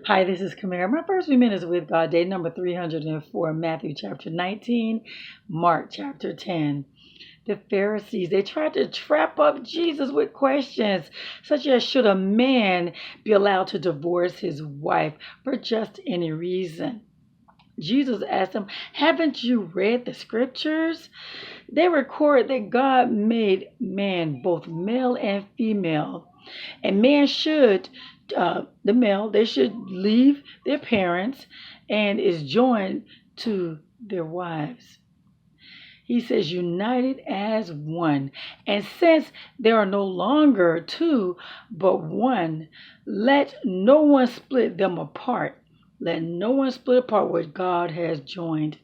Hi, this is Kamera. My first few minutes with God, day number 304, Matthew chapter 19, Mark chapter 10. The Pharisees, they tried to trap up Jesus with questions such as, should a man be allowed to divorce his wife for just any reason? Jesus asked them, haven't you read the scriptures? They record that God made man both male and female. And man should, the male, they should leave their parents and is joined to their wives. He says, united as one. And since there are no longer two, but one, let no one split them apart. Let no one split apart what God has joined.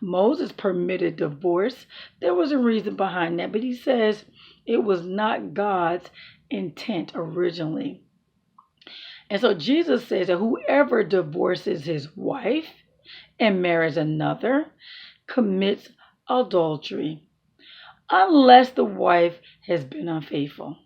Moses permitted divorce. There was a reason behind that, but he says it was not God's intent originally. And so Jesus says that whoever divorces his wife and marries another commits adultery, unless the wife has been unfaithful.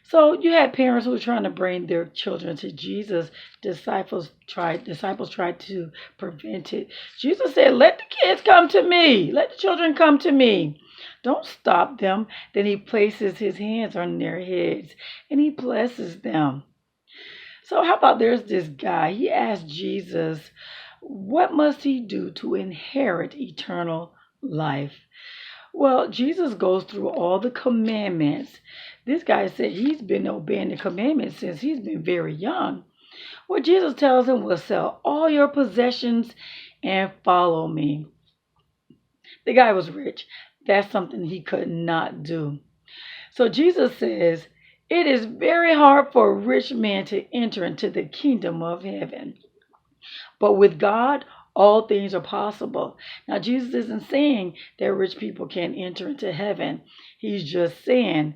So you had parents who were trying to bring their children to Jesus. Disciples tried to prevent it. Jesus said, let the kids come to me. Let the children come to me. Don't stop them. Then he places his hands on their heads and he blesses them. So how about there's this guy. He asked Jesus, what must he do to inherit eternal life? Well, Jesus goes through all the commandments. This guy said he's been obeying the commandments since he's been very young. Well, Jesus tells him, well, sell all your possessions and follow me. The guy was rich. That's something he could not do. So Jesus says, it is very hard for a rich man to enter into the kingdom of heaven. But with God, all things are possible. Now, Jesus isn't saying that rich people can't enter into heaven. He's just saying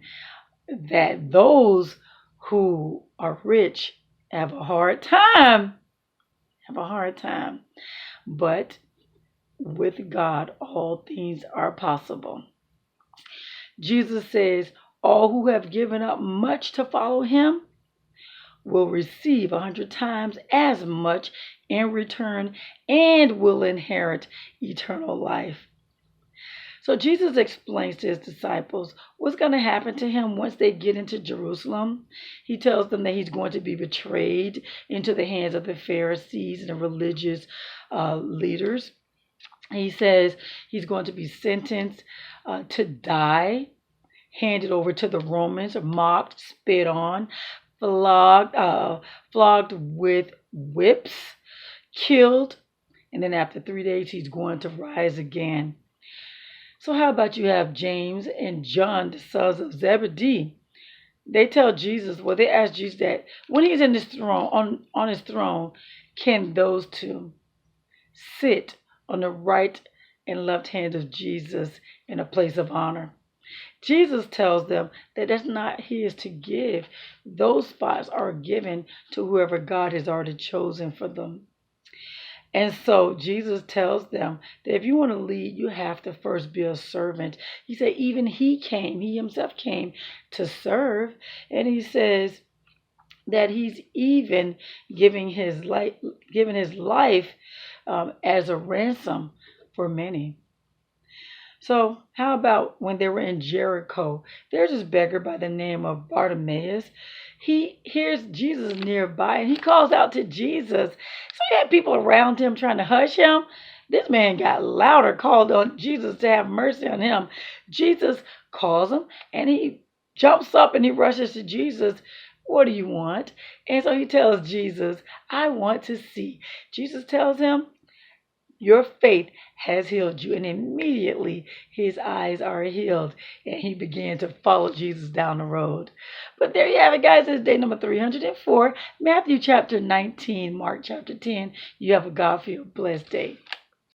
that those who are rich have a hard time. But with God, all things are possible. Jesus says, all who have given up much to follow him will receive 100 times as much in return and will inherit eternal life. So Jesus explains to his disciples what's going to happen to him once they get into Jerusalem. He tells them that he's going to be betrayed into the hands of the Pharisees and the religious leaders. He says he's going to be sentenced to die, handed over to the Romans, mocked, spit on, flogged with whips, killed, and then after 3 days he's going to rise again. So how about you have James and John, the sons of Zebedee? They tell Jesus, well, they ask Jesus that when he's in his throne, on his throne, can those two sit on the right and left hand of Jesus in a place of honor? Jesus tells them that that's not his to give. Those spots are given to whoever God has already chosen for them. And so Jesus tells them that if you want to lead, you have to first be a servant. He said even he himself came to serve. And he says that he's even giving his life as a ransom for many. So how about when they were in Jericho? There's this beggar by the name of Bartimaeus. He hears Jesus nearby and he calls out to Jesus. So he had people around him trying to hush him. This man got louder, called on Jesus to have mercy on him. Jesus calls him and he jumps up and he rushes to Jesus. What do you want? And so he tells Jesus, I want to see. Jesus tells him, your faith has healed you. And immediately his eyes are healed. And he began to follow Jesus down the road. But there you have it, guys. It's day number 304. Matthew chapter 19, Mark chapter 10. You have a God-filled blessed day.